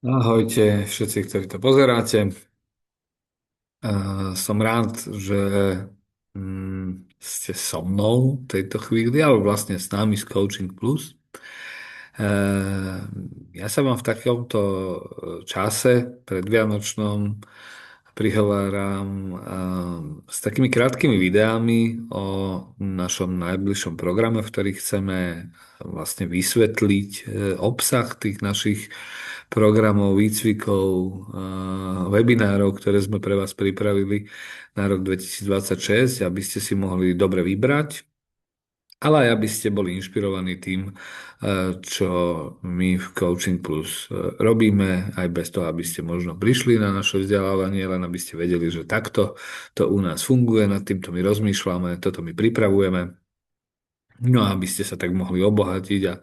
Ahojte všetci, ktorí to pozeráte. Som rád, že ste so mnou v tejto chvíli, ale vlastne s nami z Coaching Plus. Ja sa vám v takomto čase predvianočnom prihováram s takými krátkými videami o našom najbližšom programe, v ktorých chceme vlastne vysvetliť obsah tých našich programov, výcvikov, webinárov, ktoré sme pre vás pripravili na rok 2026, aby ste si mohli dobre vybrať, ale aj aby ste boli inšpirovaní tým, čo my v Coaching Plus robíme, aj bez toho, aby ste možno prišli na naše vzdelávanie, len aby ste vedeli, že takto to u nás funguje, nad týmto my rozmýšľame, toto my pripravujeme, no a aby ste sa tak mohli obohatiť a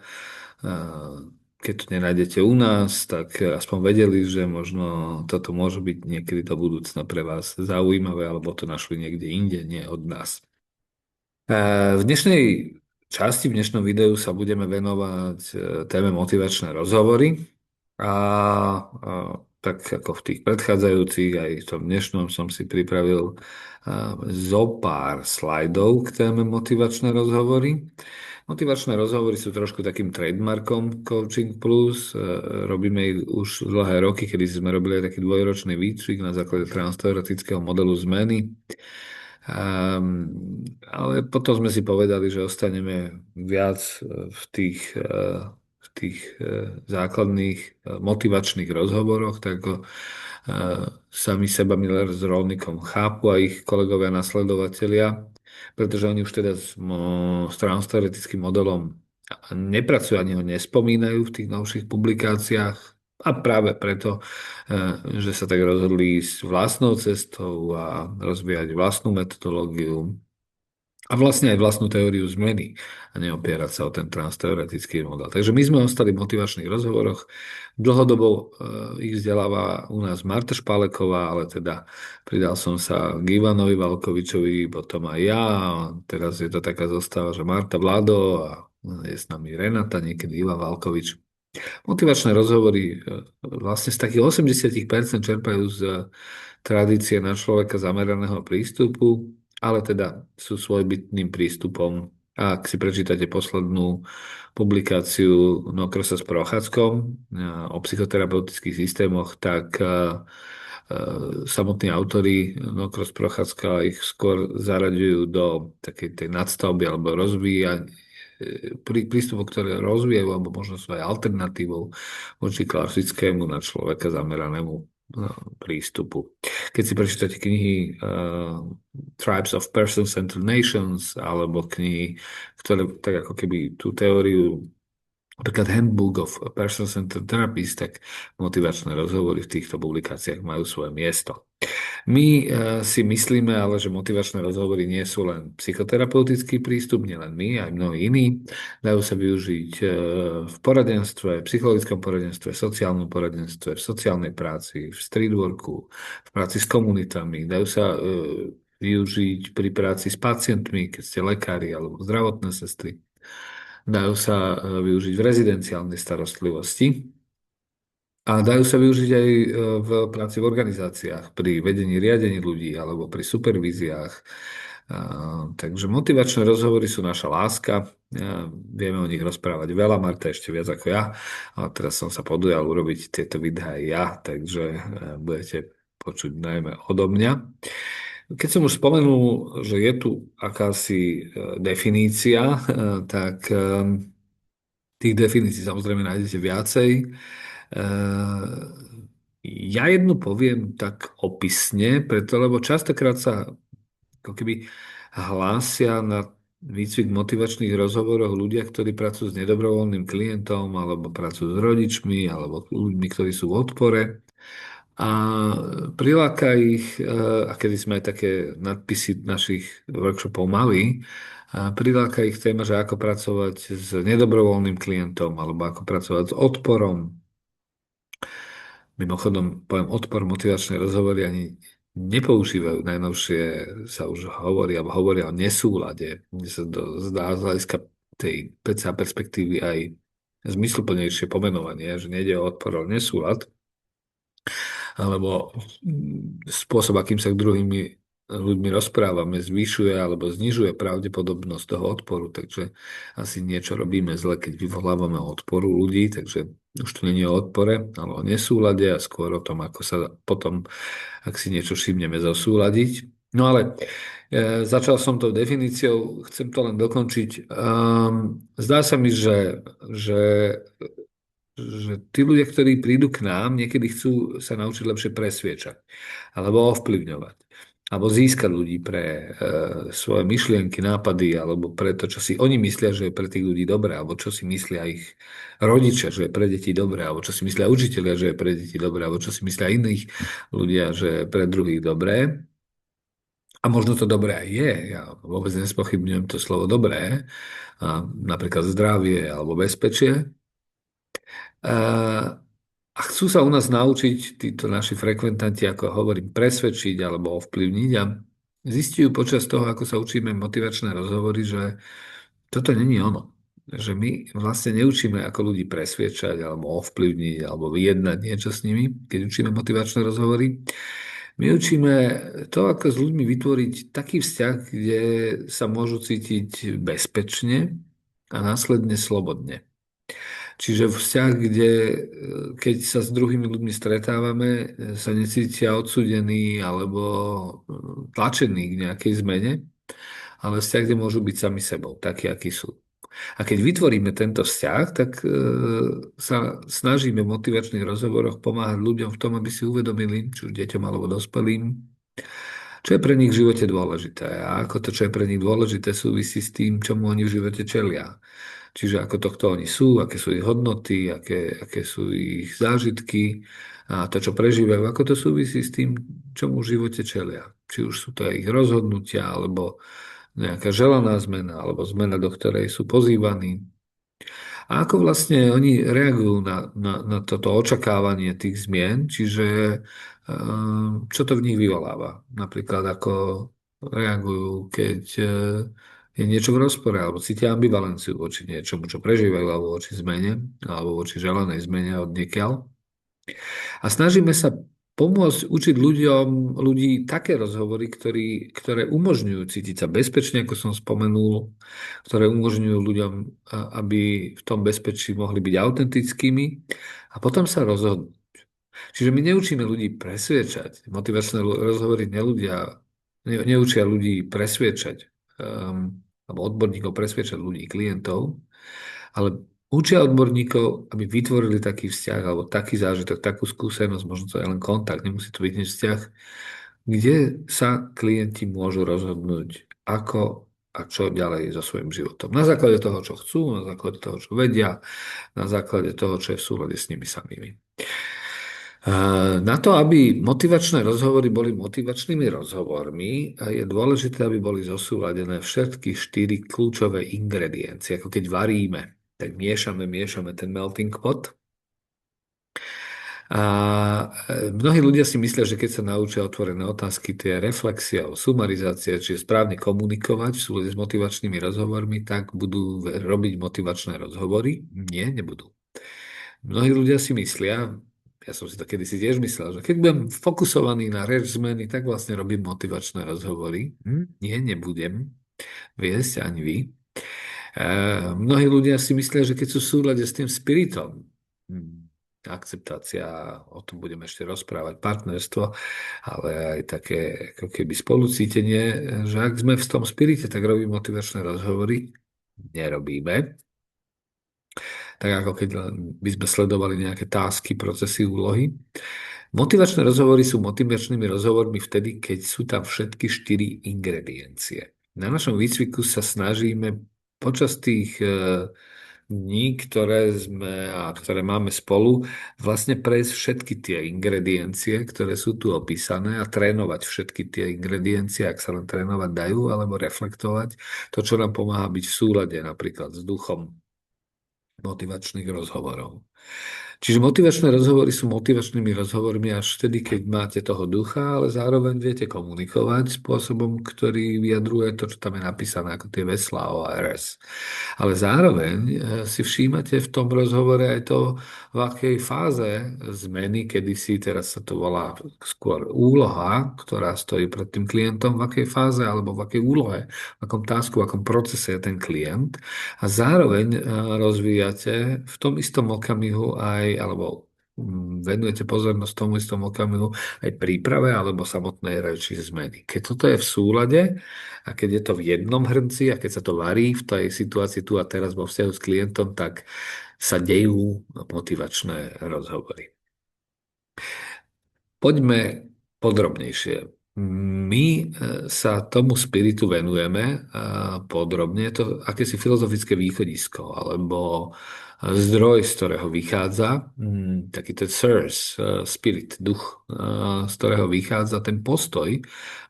keď to nenájdete u nás, tak aspoň vedeli, že možno toto môže byť niekedy do budúcna pre vás zaujímavé, alebo to našli niekde inde, nie od nás. V dnešnej časti, v dnešnom videu sa budeme venovať téme motivačné rozhovory a tak ako v tých predchádzajúcich, aj v tom dnešnom som si pripravil zo pár slajdov k téme motivačné rozhovory. Motivačné rozhovory sú trošku takým trademarkom Coaching Plus. Robíme ich už dlhé roky, kedy sme robili aj taký dvojročný výcvik na základe transteoretického modelu zmeny. Ale potom sme si povedali, že ostaneme viac v tých základných motivačných rozhovoroch, tak ako sami seba Miller s Rolnikom chápu a ich kolegovia nasledovatelia, pretože oni už teda s transteoretickým modelom nepracujú, ani ho nespomínajú v tých novších publikáciách. A práve preto, že sa tak rozhodli ísť vlastnou cestou a rozvíjať vlastnú metodológiu a vlastne aj vlastnú teóriu zmeny a neopierať sa o ten transteoretický model. Takže my sme ostali v motivačných rozhovoroch. Dlhodobo ich vzdeláva u nás Marta Špáleková, ale teda pridal som sa k Ivanovi Valkovičovi, potom aj ja. A teraz je to taká zostava, že Marta Vlado a je s nami Renata, niekedy Iva Valkovič. Motivačné rozhovory vlastne z takých 80% čerpajú z tradície na človeka zameraného prístupu, ale teda sú svojbytným prístupom. A ak si prečítate poslednú publikáciu Nokrosa s Prochádzkom o psychoterapeutických systémoch, tak samotní autori Nokros Prochádzka ich skôr zaraďujú do takej tej nadstavby alebo rozvíja prístupu, ktoré rozvíjajú, alebo možno sú aj alternatívou voči klasickému na človeka zameranému prístupu. Keď si prečítate knihy Tribes of Person-Centered Nations alebo knihy, ktoré tak ako keby tú teóriu, napríklad Handbook of Person-Centered Therapies, tak motivačné rozhovory v týchto publikáciách majú svoje miesto. My si myslíme ale, že motivačné rozhovory nie sú len psychoterapeutický prístup, nielen my, aj mnohí iní. Dajú sa využiť v poradenstve, psychologickom poradenstve, sociálnom poradenstve, v sociálnej práci, v streetworku, v práci s komunitami. Dajú sa využiť pri práci s pacientmi, keď ste lekári alebo zdravotné sestry. Dajú sa využiť v rezidenciálnej starostlivosti. A dajú sa využiť aj v práci v organizáciách, pri vedení, riadení ľudí alebo pri supervíziách. Takže motivačné rozhovory sú naša láska. Vieme o nich rozprávať veľa, Marta ešte viac ako ja. A teraz som sa podujal urobiť tieto videá aj ja, takže budete počuť najmä odo mňa. Keď som už spomenul, že je tu akási definícia, tak tých definícií samozrejme nájdete viacej. Ja jednu poviem tak opisne, preto, lebo častokrát sa ako keby hlásia na výcvik motivačných rozhovoroch ľudia, ktorí pracujú s nedobrovoľným klientom, alebo pracujú s rodičmi, alebo ľuďmi, ktorí sú v odpore. A priláka ich, a kedy sme aj také nadpisy našich workshopov mali, a priláka ich téma, že ako pracovať s nedobrovoľným klientom, alebo ako pracovať s odporom. Mimochodom, pojem odpor, motivačné rozhovory ani nepoužívajú. Najnovšie sa už hovoria o nesúlade, kde sa zdá z hľadiska tej PCA perspektívy aj zmysluplnejšie pomenovanie, že nejde o odpor, ale nesúlad. alebo spôsob, akým sa k druhými ľuďmi rozprávame, zvyšuje alebo znižuje pravdepodobnosť toho odporu. Takže asi niečo robíme zle, keď vyvolávame odporu ľudí, takže už to nie je o odpore, ale o nesúlade a skôr o tom, ako sa potom, ak si niečo všimneme, zosúladiť. No ale začal som tou definíciou, chcem to len dokončiť. Zdá sa mi, že tí ľudia, ktorí prídu k nám, niekedy chcú sa naučiť lepšie presviečať, alebo ovplyvňovať, alebo získať ľudí pre svoje myšlienky, nápady, alebo pre to, čo si oni myslia, že je pre tých ľudí dobré, alebo čo si myslia ich rodičia, že je pre deti dobré, alebo čo si myslia učitelia, že je pre deti dobré, alebo čo si myslia iných ľudia, že je pre druhých dobré. A možno to dobré aj je, ja vôbec nespochybňujem to slovo dobré, a napríklad zdravie alebo bezpečie. A chcú sa u nás naučiť títo naši frekventanti, ako hovorím, presvedčiť alebo ovplyvniť a zistujú počas toho, ako sa učíme motivačné rozhovory, že toto není ono. Že my vlastne neučíme, ako ľudí presviečať alebo ovplyvniť alebo vyjednať niečo s nimi, keď učíme motivačné rozhovory. My učíme to, ako s ľuďmi vytvoriť taký vzťah, kde sa môžu cítiť bezpečne a následne slobodne. Čiže vzťah, kde keď sa s druhými ľuďmi stretávame, sa necítia odsúdení alebo tlačení k nejakej zmene, ale vzťah, kde môžu byť sami sebou, takí, akí sú. A keď vytvoríme tento vzťah, tak sa snažíme v motivačných rozhovoroch pomáhať ľuďom v tom, aby si uvedomili, či už deťom alebo dospelým, čo je pre nich v živote dôležité a ako to, čo je pre nich dôležité, súvisí s tým, čomu oni v živote čelia. Čiže ako to, kto oni sú, aké sú ich hodnoty, aké sú ich zážitky a to, čo prežívajú, ako to súvisí s tým, čomu v živote čelia. Či už sú to ich rozhodnutia, alebo nejaká želaná zmena, alebo zmena, do ktorej sú pozývaní. A ako vlastne oni reagujú na toto očakávanie tých zmien, čiže čo to v nich vyvoláva. Napríklad ako reagujú, keď je niečo v rozpore, alebo cítia ambivalenciu voči niečomu, čo prežívajú, alebo voči zmene, alebo voči želanej zmene od niekiaľ. A snažíme sa pomôcť učiť ľudí také rozhovory, ktoré umožňujú cítiť sa bezpečne, ako som spomenul, ktoré umožňujú ľuďom, aby v tom bezpečí mohli byť autentickými a potom sa rozhodnúť. Čiže my neučíme ľudí presviečať. Motivačné rozhovory neučia ľudí presviečať, alebo odborníkov presviečať ľudí, klientov, ale učia odborníkov, aby vytvorili taký vzťah alebo taký zážitok, takú skúsenosť, možno to je len kontakt, nemusí to byť než vzťah, kde sa klienti môžu rozhodnúť, ako a čo ďalej so svojím životom. Na základe toho, čo chcú, na základe toho, čo vedia, na základe toho, čo je v súlade s nimi samými. Na to, aby motivačné rozhovory boli motivačnými rozhovormi, je dôležité, aby boli zosúladené všetky 4 kľúčové ingrediencie. Ako keď varíme, tak miešame ten melting pot. A mnohí ľudia si myslia, že keď sa naučia otvorené otázky, tie reflexie alebo sumarizácie, čiže správne komunikovať v súlade s motivačnými rozhovormi, tak budú robiť motivačné rozhovory. Nie, nebudú. Mnohí ľudia si myslia, ja som si to kedysi tiež myslel, že keď budem fokusovaný na reč zmeny, tak vlastne robím motivačné rozhovory. Nie, nebudem viesť ani vy. Mnohí ľudia si myslia, že keď sú v súlade s tým spiritom, akceptácia, o tom budeme ešte rozprávať, partnerstvo, ale aj také ako keby spolucítenie, že ak sme v tom spirite, tak robíme motivačné rozhovory. Nerobíme. Tak ako keď by sme sledovali nejaké tásky, procesy, úlohy. Motivačné rozhovory sú motivačnými rozhovormi vtedy, keď sú tam všetky 4 ingrediencie. Na našom výcviku sa snažíme počas tých dní, ktoré máme spolu, vlastne prejsť všetky tie ingrediencie, ktoré sú tu opísané a trénovať všetky tie ingrediencie, ak sa len trénovať dajú, alebo reflektovať to, čo nám pomáha byť v súlade napríklad s duchom motivačných rozhovorov. Čiže motivačné rozhovory sú motivačnými rozhovormi až vtedy, keď máte toho ducha, ale zároveň viete komunikovať spôsobom, ktorý vyjadruje to, čo tam je napísané, ako tie veslá ORS. Ale zároveň si všímate v tom rozhovore aj to, v akej fáze zmeny, kedysi teraz sa to volá skôr úloha, ktorá stojí pred tým klientom, v akej fáze alebo v akej úlohe, v akom tasku, v akom procese je ten klient a zároveň rozvíjate v tom istom okamihu aj, alebo venujete pozornosť tomu istom okamihu aj príprave alebo samotnej reči zmeny. Keď toto je v súlade a keď je to v jednom hrnci a keď sa to varí v tej situácii tu a teraz vo vzťahu s klientom, tak sa dejú motivačné rozhovory. Poďme podrobnejšie. My sa tomu spiritu venujeme podrobne. Je to akési filozofické východisko, alebo zdroj, z ktorého vychádza, taký ten source, spirit, duch, z ktorého vychádza ten postoj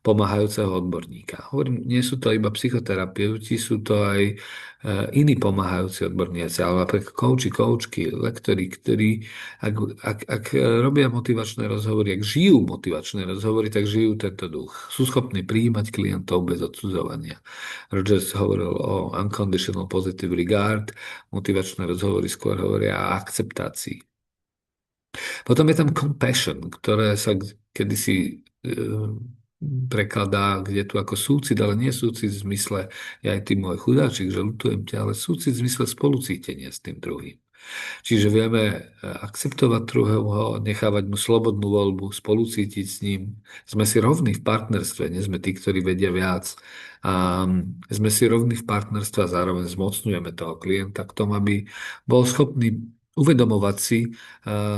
pomáhajúceho odborníka. Hovorím, nie sú to iba psychoterapeuti, sú to aj iní pomáhajúci odborníci, ale napríklad koučky, lektori, ktorí ak robia motivačné rozhovory, ak žijú motivačné rozhovory, tak žijú tento duch. Sú schopní prijímať klientov bez odsudzovania. Rogers hovoril o unconditional positive regard, motivačné rozhovory skôr hovoria o akceptácii. Potom je tam compassion, ktoré sa kedysi prekladá, kde tu ako súcit, ale nie súcit v zmysle ja aj ty môj chudáčik, že ľutujem ťa, ale súcit v zmysle spolucítenia s tým druhým. Čiže vieme akceptovať druhého, nechávať mu slobodnú voľbu, spolucítiť s ním. Sme si rovní v partnerstve, nie sme tí, ktorí vedia viac. A sme si rovní v partnerstve a zároveň zmocňujeme toho klienta k tomu, aby bol schopný uvedomovať si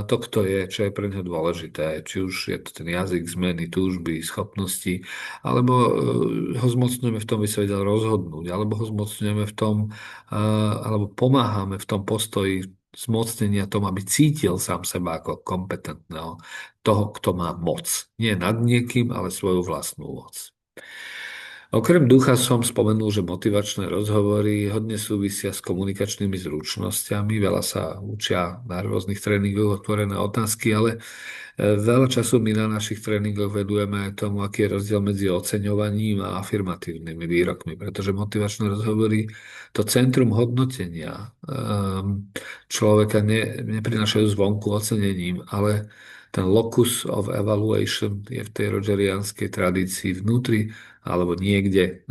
to, kto je, čo je pre neho dôležité. Či už je to ten jazyk zmeny, túžby, schopnosti, alebo ho zmocňujeme v tom, aby sa vedel rozhodnúť, alebo ho zmocňujeme v tom, alebo pomáhame v tom postoji zmocnenia tom, aby cítil sám seba ako kompetentného, toho, kto má moc. Nie nad niekým, ale svoju vlastnú moc. Okrem ducha som spomenul, že motivačné rozhovory hodne súvisia s komunikačnými zručnosťami. Veľa sa učia na rôznych tréningoch otvorené otázky, ale veľa času my na našich tréningoch vedujeme aj tomu, aký je rozdiel medzi oceňovaním a afirmatívnymi výrokmi, pretože motivačné rozhovory, to centrum hodnotenia človeka neprinášajú zvonku ocenením, ale ten locus of evaluation je v tej rogerianskej tradícii vnútri alebo niekde,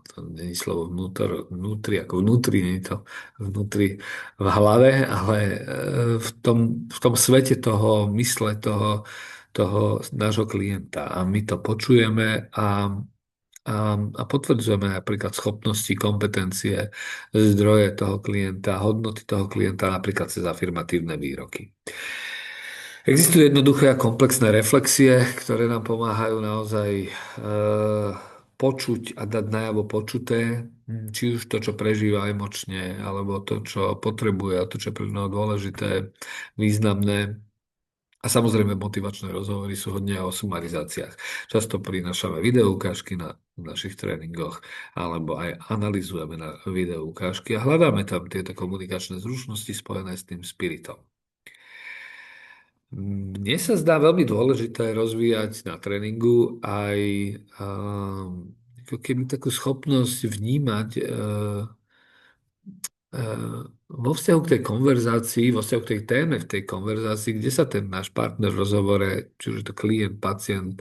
to nie je slovo vnútri, ako vnútri, nie je to vnútri v hlave, ale v tom svete toho mysle, toho nášho klienta. A my to počujeme a potvrdzujeme napríklad schopnosti, kompetencie, zdroje toho klienta, hodnoty toho klienta napríklad cez afirmatívne výroky. Existujú jednoduché a komplexné reflexie, ktoré nám pomáhajú naozaj počuť a dať najavo počuté, či už to, čo prežíva emočne, alebo to, čo potrebuje, a to, čo je pre neho dôležité, významné. A samozrejme motivačné rozhovory sú hodne o sumarizáciách. Často prinášame videoukážky na našich tréningoch, alebo aj analyzujeme na videoukážky a hľadáme tam tieto komunikačné zručnosti spojené s tým spiritom. Mne sa zdá veľmi dôležité rozvíjať na tréningu aj ako keby takú schopnosť vnímať vo vzťahu k tej konverzácii, vo vzťahu k tej téme v tej konverzácii, kde sa ten náš partner v rozhovore, či už je to klient, pacient,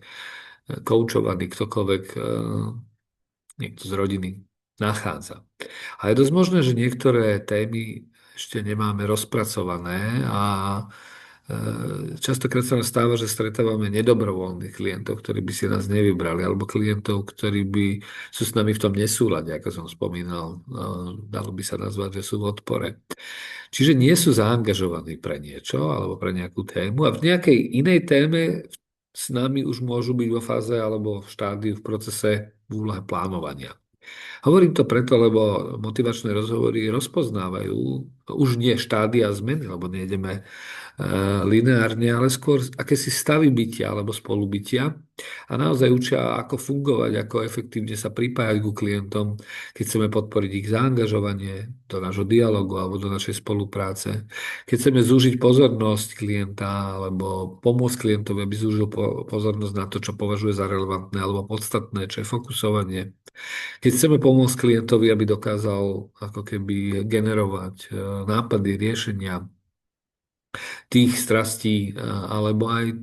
koučovaný, ktokoľvek, niekto z rodiny, nachádza. A je dosť možné, že niektoré témy ešte nemáme rozpracované a častokrát sa nám stáva, že stretávame nedobrovoľných klientov, ktorí by si nás nevybrali, alebo klientov, ktorí by sú s nami v tom nesúlade, ako som spomínal. Dalo by sa nazvať, že sú v odpore. Čiže nie sú zaangažovaní pre niečo alebo pre nejakú tému a v nejakej inej téme s nami už môžu byť vo fáze alebo v štádiu, v procese v úlohe plánovania. Hovorím to preto, lebo motivačné rozhovory rozpoznávajú už nie štádia zmeny, lebo nejdeme lineárne, ale skôr akési stavy bytia alebo spolubytia, a naozaj učia, ako fungovať, ako efektívne sa pripájať ku klientom, keď chceme podporiť ich zaangažovanie do nášho dialogu alebo do našej spolupráce. Keď chceme zúžiť pozornosť klienta alebo pomôcť klientovi, aby zúžil pozornosť na to, čo považuje za relevantné alebo podstatné, čo je fokusovanie. Keď chceme pomôcť klientovi, aby dokázal ako keby generovať nápady, riešenia tých strastí alebo aj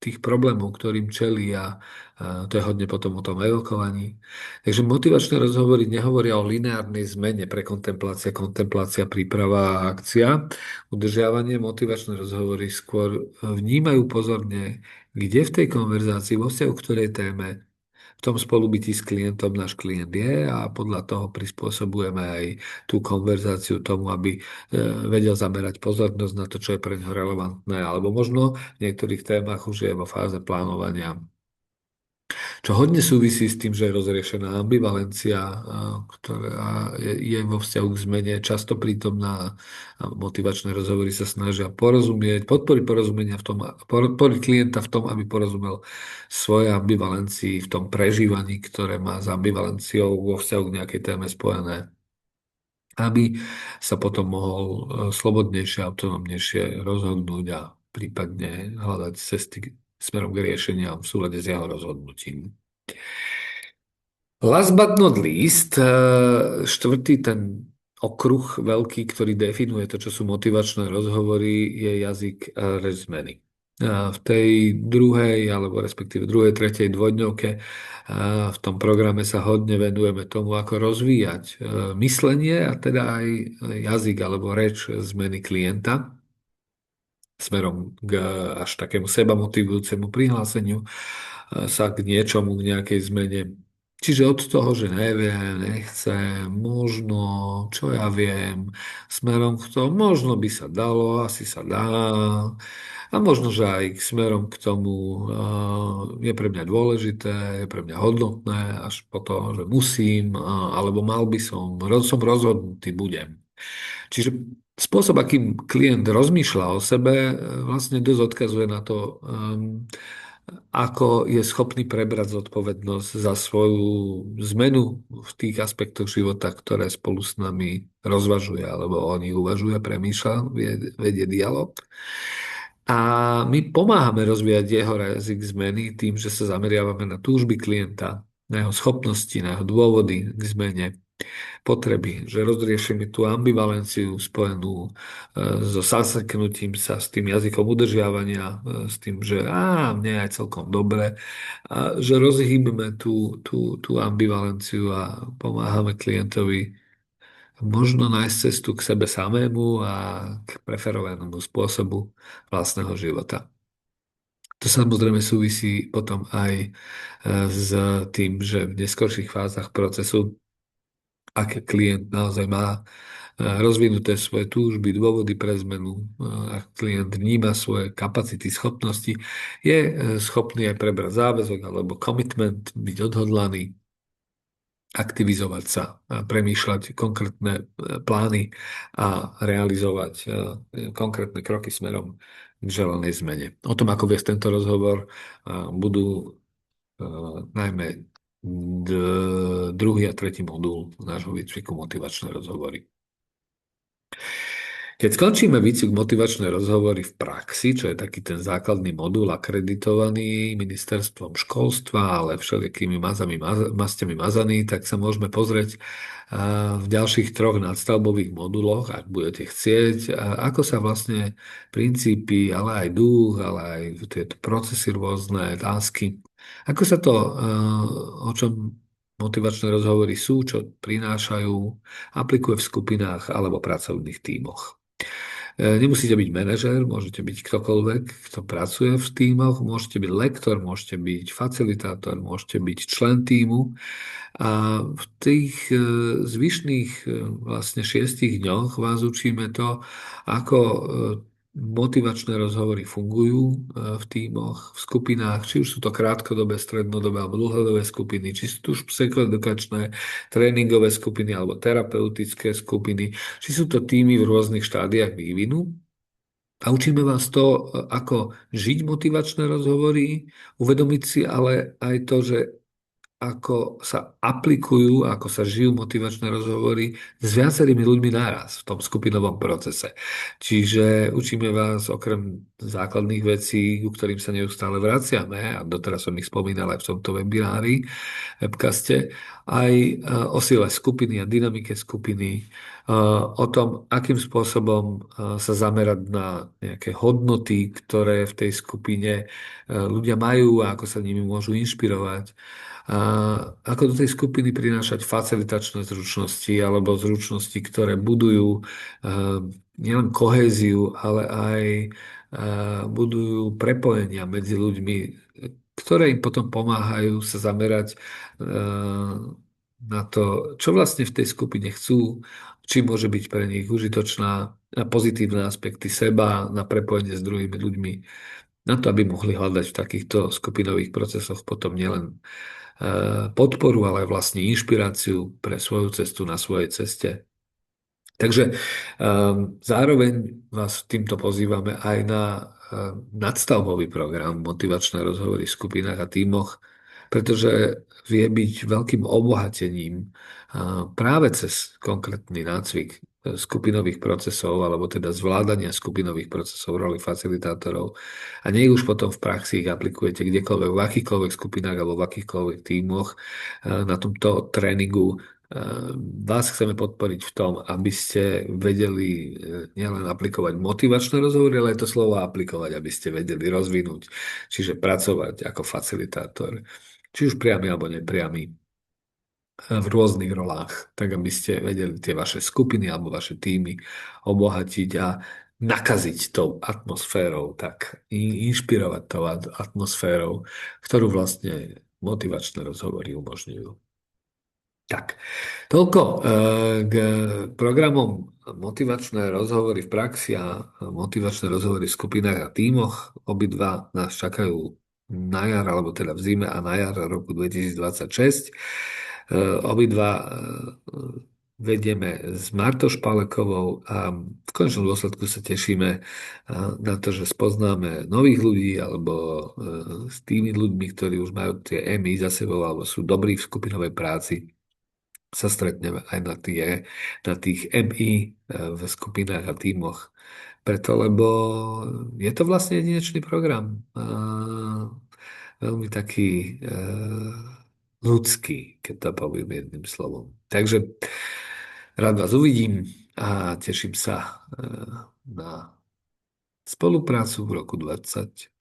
tých problémov, ktorým čelí a to je hodne potom o tom evokovaní. Takže motivačné rozhovory nehovoria o lineárnej zmene pre kontemplácia, príprava a akcia. Udržiavanie motivačné rozhovory skôr vnímajú pozorne, kde v tej konverzácii, vo vzťahu k ktorej téme v tom spolubytí s klientom náš klient je a podľa toho prispôsobujeme aj tú konverzáciu tomu, aby vedel zamerať pozornosť na to, čo je pre neho relevantné, alebo možno v niektorých témach už je vo fáze plánovania, čo hodne súvisí s tým, že je rozriešená ambivalencia, ktorá je vo vzťahu k zmene často prítomná. A motivačné rozhovory sa snažia porozumieť, podporiť porozumenia v tom, podporiť klienta v tom, aby porozumel svojej ambivalencii, v tom prežívaní, ktoré má s ambivalenciou vo vzťahu k nejakej téme spojené, aby sa potom mohol slobodnejšie, autonómnejšie rozhodnúť a prípadne hľadať cesty smerom k riešeniam v súlade s jeho rozhodnutím. Last but not least, štvrtý ten okruh veľký, ktorý definuje to, čo sú motivačné rozhovory, je jazyk reč zmeny. V tej druhej, alebo respektíve druhej, tretej dvojdňovke v tom programe sa hodne venujeme tomu, ako rozvíjať myslenie a teda aj jazyk alebo reč zmeny klienta smerom k až takému seba motivujúcemu prihláseniu sa k niečomu, k nejakej zmene. Čiže od toho, že neviem, nechcem, možno, čo ja viem, smerom k tomu, možno by sa dalo, asi sa dá, a možno, že aj k smerom k tomu je pre mňa dôležité, je pre mňa hodnotné, až po to, že musím, alebo mal by som, som rozhodnutý, budem. Čiže spôsob, akým klient rozmýšľa o sebe, vlastne dosť odkazuje na to, ako je schopný prebrať zodpovednosť za svoju zmenu v tých aspektoch života, ktoré spolu s nami rozvažuje, alebo o nich uvažuje, premýšľa, vedie dialog. A my pomáhame rozvíjať jeho jazyk zmeny tým, že sa zameriavame na túžby klienta, na jeho schopnosti, na jeho dôvody k zmene, potreby, že rozriešime tú ambivalenciu spojenú so zaseknutím sa, s tým jazykom udržiavania, s tým, že mne je aj celkom dobre, a že rozhýbeme tú ambivalenciu a pomáhame klientovi možno nájsť cestu k sebe samému a k preferovanému spôsobu vlastného života. To samozrejme súvisí potom aj s tým, že v neskorších fázach procesu, ak klient naozaj má rozvinuté svoje túžby, dôvody pre zmenu, ak klient vníma svoje kapacity, schopnosti, je schopný aj prebrať záväzok alebo commitment, byť odhodlaný, aktivizovať sa, premýšľať konkrétne plány a realizovať konkrétne kroky smerom k želanej zmene. O tom, ako viesť tento rozhovor, budú najmä druhý a tretí modul nášho výcviku motivačné rozhovory. Keď skončíme výcvik motivačné rozhovory v praxi, čo je taký ten základný modul akreditovaný ministerstvom školstva, ale všelijakými masťami mazaný, tak sa môžeme pozrieť v ďalších troch nadstavbových moduloch, ak budete chcieť, ako sa vlastne princípy, ale aj duch, ale aj tieto procesy rôzne, tásky, ako sa to, o čom motivačné rozhovory sú, čo prinášajú, aplikuje v skupinách alebo pracovných tímoch. Nemusíte byť manažér, môžete byť ktokoľvek, kto pracuje v tímoch, môžete byť lektor, môžete byť facilitátor, môžete byť člen tímu. A v tých zvyšných vlastne 6 dňoch vás učíme to, ako motivačné rozhovory fungujú v tímoch, v skupinách, či už sú to krátkodobé, strednodobé alebo dlhodobé skupiny, či sú to už psychoedukačné, tréningové skupiny alebo terapeutické skupiny, či sú to tímy v rôznych štádiách vývinu. A učíme vás to, ako žiť motivačné rozhovory, uvedomiť si ale aj to, že ako sa aplikujú, ako sa žijú motivačné rozhovory s viacerými ľuďmi naraz v tom skupinovom procese. Čiže učíme vás okrem základných vecí, ku ktorým sa neustále vraciame, a doteraz som ich spomínal aj v tomto webinári, webcaste, aj o sile skupiny a dynamike skupiny, o tom, akým spôsobom sa zamerať na nejaké hodnoty, ktoré v tej skupine ľudia majú a ako sa nimi môžu inšpirovať. A ako do tej skupiny prinášať facilitačné zručnosti alebo zručnosti, ktoré budujú nielen kohéziu, ale aj budujú prepojenia medzi ľuďmi, ktoré im potom pomáhajú sa zamerať na to, čo vlastne v tej skupine chcú, či môže byť pre nich užitočná, na pozitívne aspekty seba, na prepojenie s druhými ľuďmi, na to, aby mohli hľadať v takýchto skupinových procesoch potom nielen podporu, ale aj vlastne inšpiráciu pre svoju cestu na svojej ceste. Takže zároveň vás týmto pozývame aj na nadstavbový program motivačné rozhovory v skupinách a tímoch, pretože vie byť veľkým obohatením práve cez konkrétny nácvik skupinových procesov, alebo teda zvládania skupinových procesov v roli facilitátorov. A nie už potom v praxi ich aplikujete kdekoľvek, v akýchkoľvek skupinách alebo v akýchkoľvek tímoch. Na tomto tréningu vás chceme podporiť v tom, aby ste vedeli nielen aplikovať motivačné rozhovory, ale aj to slovo aplikovať, aby ste vedeli rozvinúť, čiže pracovať ako facilitátor, či už priamy alebo nepriamy, v rôznych rolách, tak aby ste vedeli tie vaše skupiny alebo vaše týmy obohatiť a nakaziť tou atmosférou, tak inšpirovať tou atmosférou, ktorú vlastne motivačné rozhovory umožňujú. Tak, toľko k programom motivačné rozhovory v praxi a motivačné rozhovory v skupinách a tímoch. Obidva nás čakajú na jar, alebo teda v zime a na jar roku 2026. Obidva vedieme s Martou Špalekovou a v konečnom dôsledku sa tešíme na to, že spoznáme nových ľudí alebo s tými ľuďmi, ktorí už majú tie EMI za sebou alebo sú dobrí v skupinovej práci, sa stretneme aj na tých MI v skupinách a tímoch. Preto, lebo je to vlastne jedinečný program. Veľmi taký ľudský, keď to poviem jedným slovom. Takže rád vás uvidím a teším sa na spoluprácu v roku 26.